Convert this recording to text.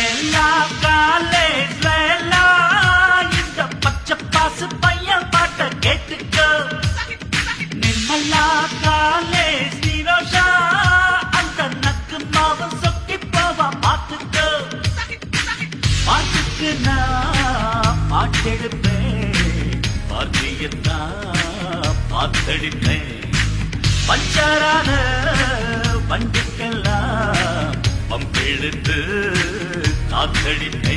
லேலா college லேலா இந்த பச்சை பாசு பையன் பாட்ட கேட்டுக்கோ. நிம்மலா காலேஜ் நிரோஷா அந்த நக்கு மாவன் சொக்கி போவா பார்த்துக்கோ. பாட்டுக்கு நான் பாட்டெடுப்பேன், பார்த்தியத்தான் பார்த்தடிப்பேன். பஞ்சரான வண்டிக்கெல்லாம் பம்பெழுத்து காத்தடிப்பேன்.